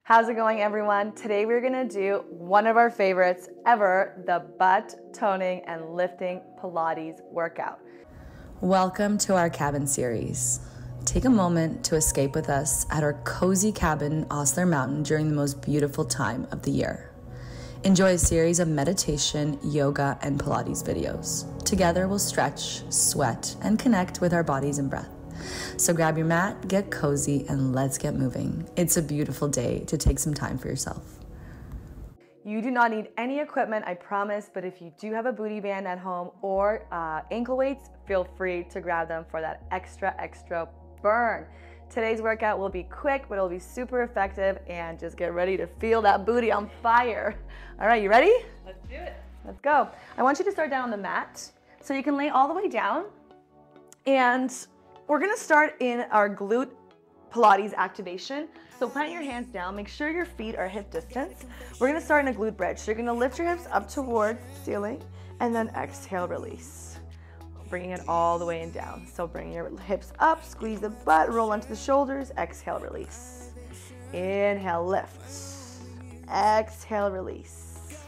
How's it going, everyone? Today we're gonna do one of our favorites ever, the butt toning and lifting Pilates workout. Welcome to our cabin series. Take a moment to escape with us at our cozy cabin in Osler Mountain during the most beautiful time of the year. Enjoy a series of meditation, yoga, and Pilates videos. Together we'll stretch, sweat, and connect with our bodies and breath. So grab your mat, get cozy, and let's get moving. It's a beautiful day to take some time for yourself. You do not need any equipment, I promise, but if you do have a booty band at home or ankle weights, feel free to grab them for that extra burn. Today's workout will be quick, but it'll be super effective, and just get ready to feel that booty on fire. All right, you ready? Let's do it. Let's go. I want you to start down on the mat, so you can lay all the way down, and we're gonna start in our glute Pilates activation. So plant your hands down, make sure your feet are hip distance. We're gonna start in a glute bridge. So you're gonna lift your hips up towards the ceiling, and then exhale, release. Bringing it all the way and down. So bring your hips up, squeeze the butt, roll onto the shoulders, exhale, release. Inhale, lift. Exhale, release.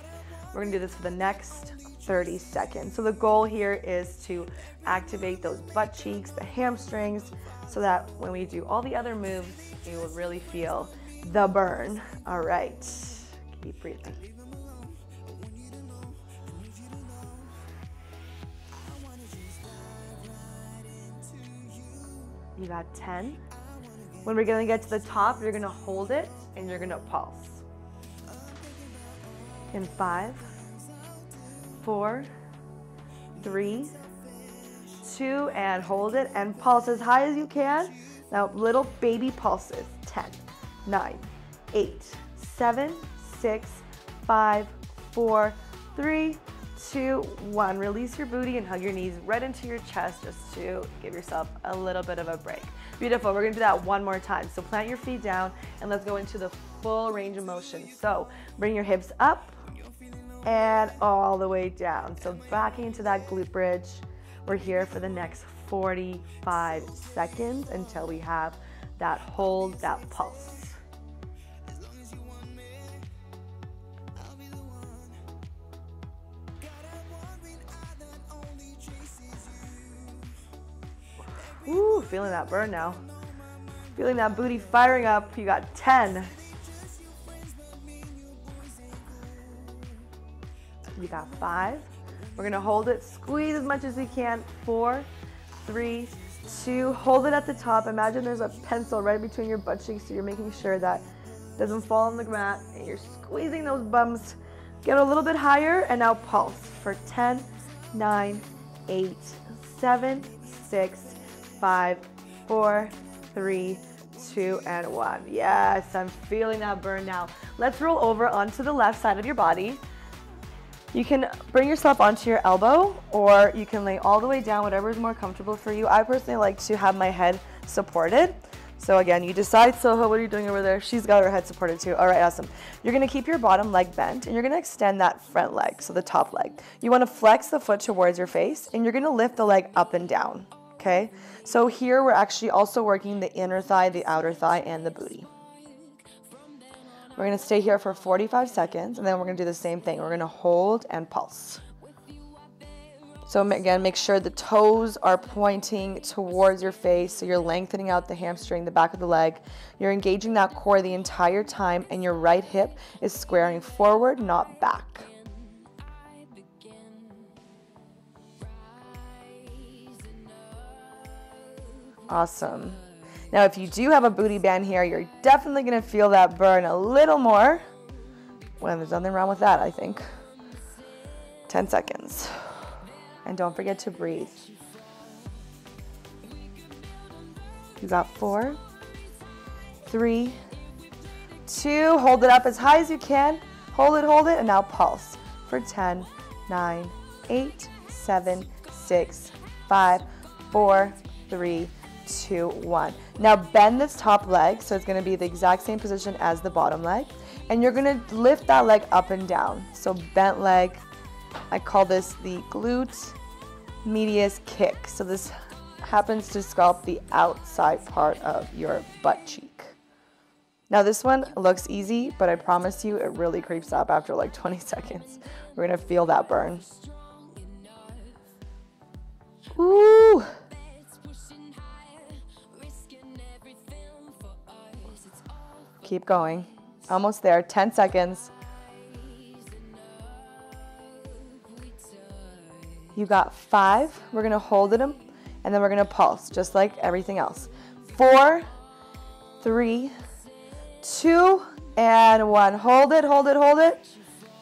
We're gonna do this for the next 30 seconds. So the goal here is to activate those butt cheeks, the hamstrings, so that when we do all the other moves, you will really feel the burn. All right, keep breathing. You got 10. When we're gonna get to the top, you're gonna hold it and you're gonna pulse. In 5, 4, 3, 2, and hold it and pulse as high as you can. Now little baby pulses. 10, 9, 8, 7, 6, 5, 4, 3, 2, 1. Release your booty and hug your knees right into your chest just to give yourself a little bit of a break. Beautiful. We're gonna do that one more time. So plant your feet down and let's go into the full range of motion. So bring your hips up and all the way down. So backing into that glute bridge. We're here for the next 45 seconds until we have that hold, that pulse. Ooh, feeling that burn now. Feeling that booty firing up. You got 10. You got 5. We're gonna hold it, squeeze as much as we can. 4, 3, 2, hold it at the top. Imagine there's a pencil right between your butt cheeks, so you're making sure that it doesn't fall on the mat, and you're squeezing those bums. Get a little bit higher, and now pulse for 10, 9, 8, 7, 6, 5, 4, 3, 2, and 1. Yes, I'm feeling that burn now. Let's roll over onto the left side of your body. You can bring yourself onto your elbow, or you can lay all the way down, whatever is more comfortable for you. I personally like to have my head supported. So again, you decide. Soho, what are you doing over there? She's got her head supported too. All right, awesome. You're gonna keep your bottom leg bent, and you're gonna extend that front leg, so the top leg. You wanna flex the foot towards your face, and you're gonna lift the leg up and down, okay? So here we're actually also working the inner thigh, the outer thigh, and the booty. We're gonna stay here for 45 seconds, and then we're gonna do the same thing. We're gonna hold and pulse. So again, make sure the toes are pointing towards your face, so you're lengthening out the hamstring, the back of the leg. You're engaging that core the entire time, and your right hip is squaring forward, not back. Awesome. Now, if you do have a booty band here, you're definitely gonna feel that burn a little more. Well, there's nothing wrong with that, I think. 10 seconds. And don't forget to breathe. You got 4, 3, 2, hold it up as high as you can. Hold it, and now pulse for 10, 9, 8, 7, 6, 5, 4, 3, 2, 1. Now bend this top leg, so it's gonna be the exact same position as the bottom leg, and you're gonna lift that leg up and down. So bent leg, I call this the glute medius kick. So this happens to sculpt the outside part of your butt cheek. Now this one looks easy, but I promise you it really creeps up after like 20 seconds. We're gonna feel that burn. Woo! Keep going. Almost there, 10 seconds. You got 5. We're gonna hold it, and then we're gonna pulse, just like everything else. 4, 3, 2, and 1. Hold it, hold it, hold it,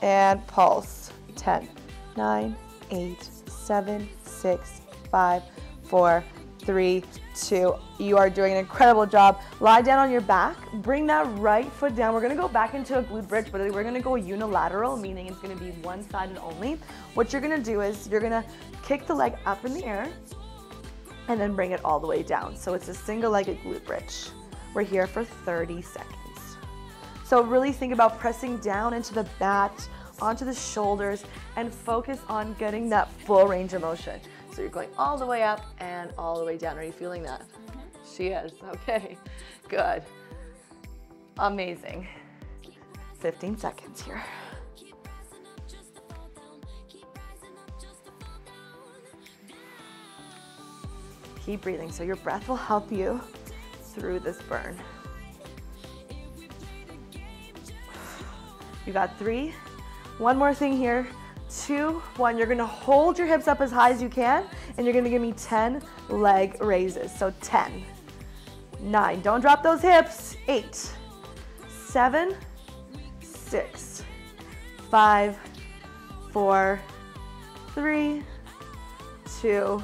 and pulse. 10, 9, 8, 7, 6, 5, 4, 3, 2. You are doing an incredible job. Lie down on your back. Bring that right foot down. We're going to go back into a glute bridge, but we're going to go unilateral, meaning it's going to be one-sided only. What you're going to do is you're going to kick the leg up in the air and then bring it all the way down. So it's a single-legged glute bridge. We're here for 30 seconds. So really think about pressing down into the back, onto the shoulders, and focus on getting that full range of motion. So you're going all the way up and all the way down. Are you feeling that? She is. Okay, good. Amazing. 15 seconds here. Keep breathing. So your breath will help you through this burn. You got 3. One more thing here. 2, 1. You're gonna hold your hips up as high as you can, and you're gonna give me 10 leg raises. So 10, 9, don't drop those hips. 8, 7, 6, 5, 4, 3, 2,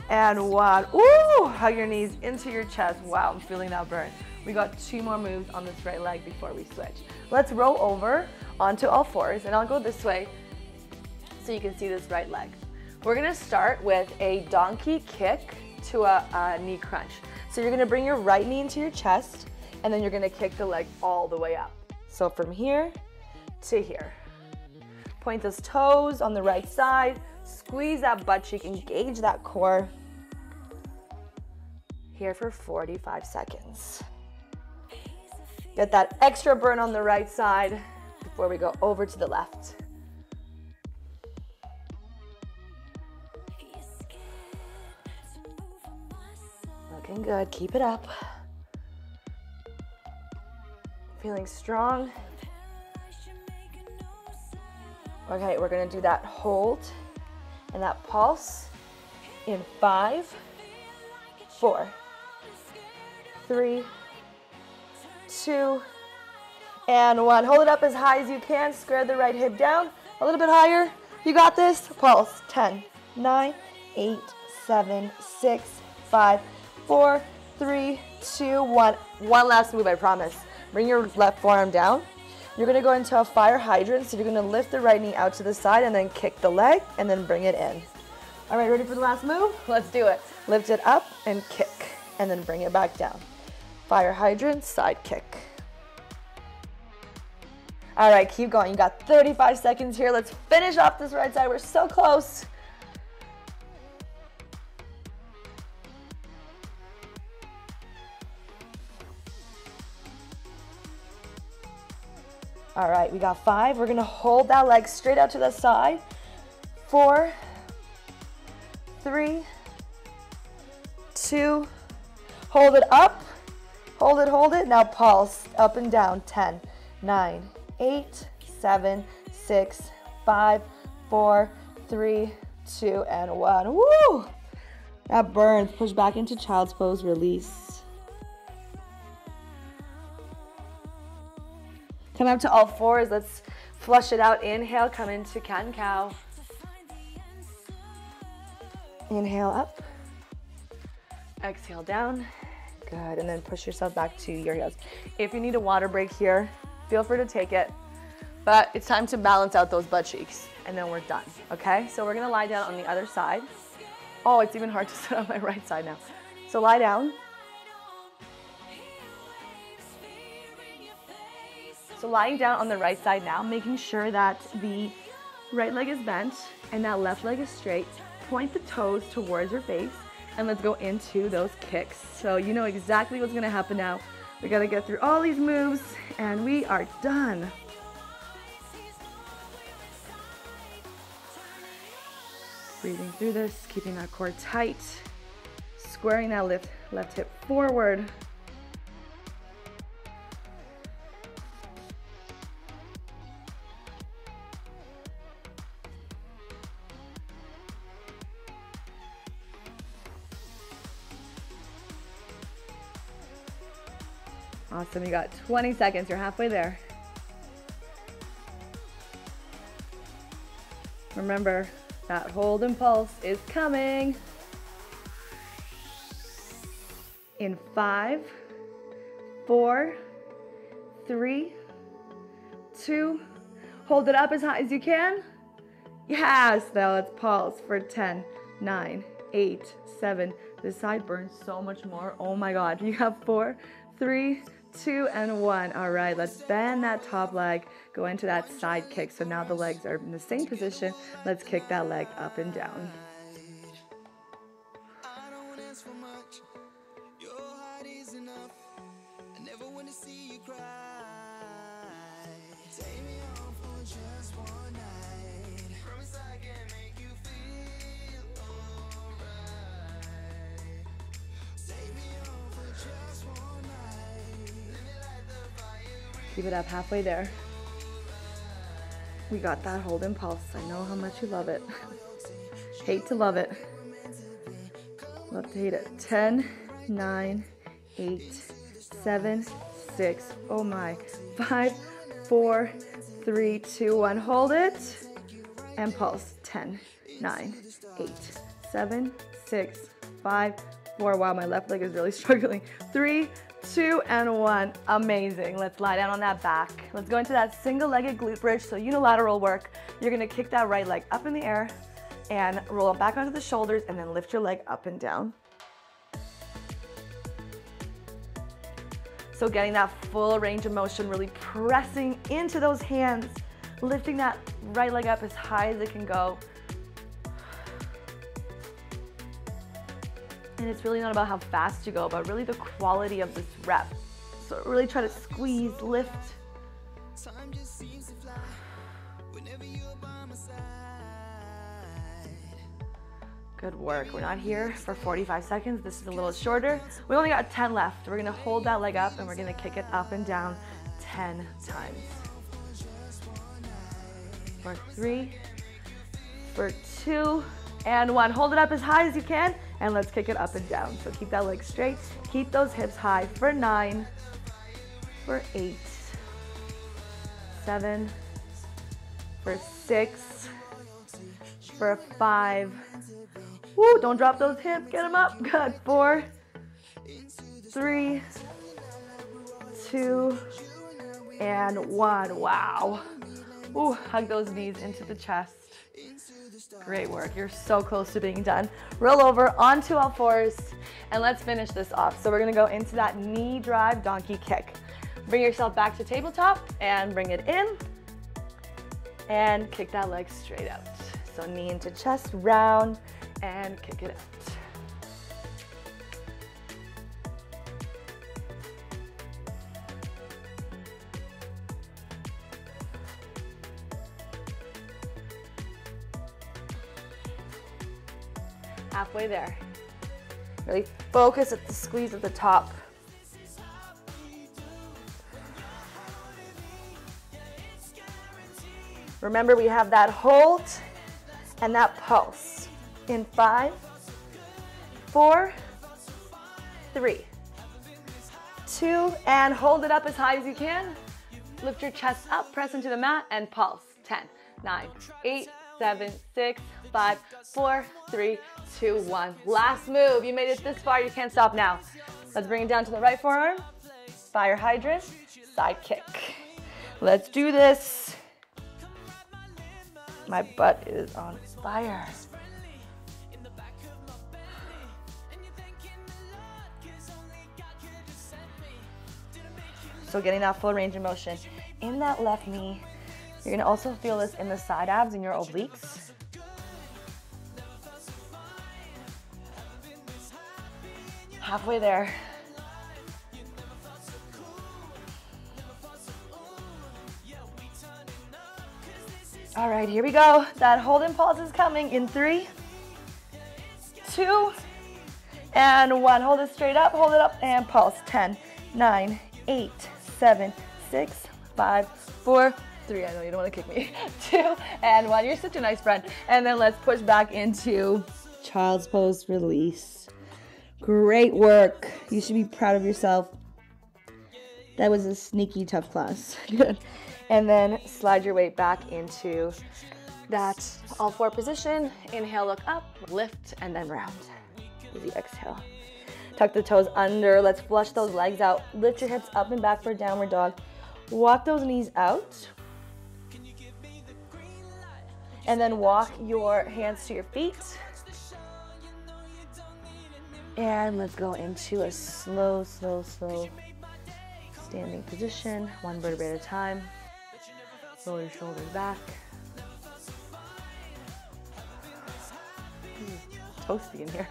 and 1. Ooh, hug your knees into your chest. Wow, I'm feeling that burn. We got 2 more moves on this right leg before we switch. Let's roll over onto all fours, and I'll go this way so you can see this right leg. We're gonna start with a donkey kick to a knee crunch. So you're gonna bring your right knee into your chest, and then you're gonna kick the leg all the way up. So from here to here. Point those toes on the right side, squeeze that butt cheek, engage that core. Here for 45 seconds. Get that extra burn on the right side before we go over to the left. Looking good, keep it up. Feeling strong. Okay, we're gonna do that hold and that pulse in 5, 4, 3, 2, and 1. Hold it up as high as you can. Square the right hip down. A little bit higher. You got this. Pulse. 10, 9, 8, 7, 6, 5, 4, 3, 2, 1. One last move, I promise. Bring your left forearm down. You're gonna go into a fire hydrant. So you're gonna lift the right knee out to the side and then kick the leg and then bring it in. All right, ready for the last move? Let's do it. Lift it up and kick and then bring it back down. Fire hydrant, side kick. All right, keep going. You got 35 seconds here. Let's finish off this right side. We're so close. All right, we got 5. We're gonna hold that leg straight out to the side. 4, 3, 2, hold it up. Hold it. Now pulse up and down. 10, 9, 8, 7, 6, 5, 4, 3, 2, and 1. Woo! That burns. Push back into child's pose, release. Come up to all fours. Let's flush it out. Inhale, come into cat-cow. Inhale up. Exhale down. Good, and then push yourself back to your heels. If you need a water break here, feel free to take it. But it's time to balance out those butt cheeks, and then we're done, okay? So we're gonna lie down on the other side. Oh, it's even hard to sit on my right side now. So lie down. So lying down on the right side now, making sure that the right leg is bent and that left leg is straight. Point the toes towards your face, and let's go into those kicks. So you know exactly what's gonna happen now. We gotta get through all these moves and we are done. Breathing through this, keeping that core tight, squaring that left hip forward. Awesome, you got 20 seconds, you're halfway there. Remember, that hold and pulse is coming. In 5, 4, 3, 2, hold it up as high as you can. Yes, now let's pulse for 10, 9, 8, 7. This side burns so much more. Oh my God, you have 4, 3, 2, and 1. All right, let's bend that top leg, go into that side kick. So now the legs are in the same position. Let's kick that leg up and down. Keep it up, halfway there. We got that hold and pulse. I know how much you love it. Hate to love it. Love to hate it. 10, 9, 8, 7, 6. Oh my. 5, 4, 3, 2, 1. Hold it. And pulse. 10, 9, 8, 7, 6, 5, 4. Wow, my left leg is really struggling. 3, 2, and 1. Amazing. Let's lie down on that back. Let's go into that single-legged glute bridge. So unilateral work. You're gonna kick that right leg up in the air and roll it back onto the shoulders and then lift your leg up and down. So getting that full range of motion, really pressing into those hands, lifting that right leg up as high as it can go. And it's really not about how fast you go, but really the quality of this rep. So really try to squeeze, lift. Good work. We're not here for 45 seconds. This is a little shorter. We only got 10 left. We're gonna hold that leg up and we're gonna kick it up and down 10 times. For 3, for 2, and 1. Hold it up as high as you can. And let's kick it up and down. So keep that leg straight. Keep those hips high for 9, for 8, 7, for 6, for 5. Woo, don't drop those hips. Get them up. Good. 4, 3, 2, and 1. Wow. Ooh, hug those knees into the chest. Great work. You're so close to being done. Roll over onto all fours and let's finish this off. So we're going to go into that knee drive donkey kick. Bring yourself back to tabletop and bring it in and kick that leg straight out. So knee into chest, round, and kick it out. Halfway there. Really focus at the squeeze at the top. Remember, we have that hold and that pulse. In 5, 4, 3, 2, and hold it up as high as you can. Lift your chest up, press into the mat, and pulse. 10, 9, 8, 7, 6, 5, 4, 3, 2, 1. Last move. You made it this far. You can't stop now. Let's bring it down to the right forearm. Fire hydrant. Side kick. Let's do this. My butt is on fire. So getting that full range of motion in that left knee. You're gonna also feel this in the side abs and your obliques. Halfway there. All right, here we go. That hold and pause is coming in 3, 2, and 1. Hold it straight up, hold it up, and pulse. 10, 9, 8, 7, 6, 5, 4, 3. I know you don't want to kick me. 2, and 1. You're such a nice friend. And then let's push back into child's pose, release. Great work. You should be proud of yourself. That was a sneaky tough class. Good. And then slide your weight back into that all four position. Inhale, look up, lift, and then round. Easy exhale. Tuck the toes under. Let's flush those legs out. Lift your hips up and back for downward dog. Walk those knees out. And then walk your hands to your feet. And let's go into a slow standing position, one vertebrae at a time. Roll your shoulders back. Toasty in here.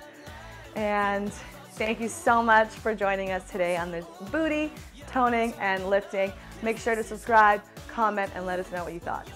And thank you so much for joining us today on this booty, toning, and lifting. Make sure to subscribe, comment, and let us know what you thought.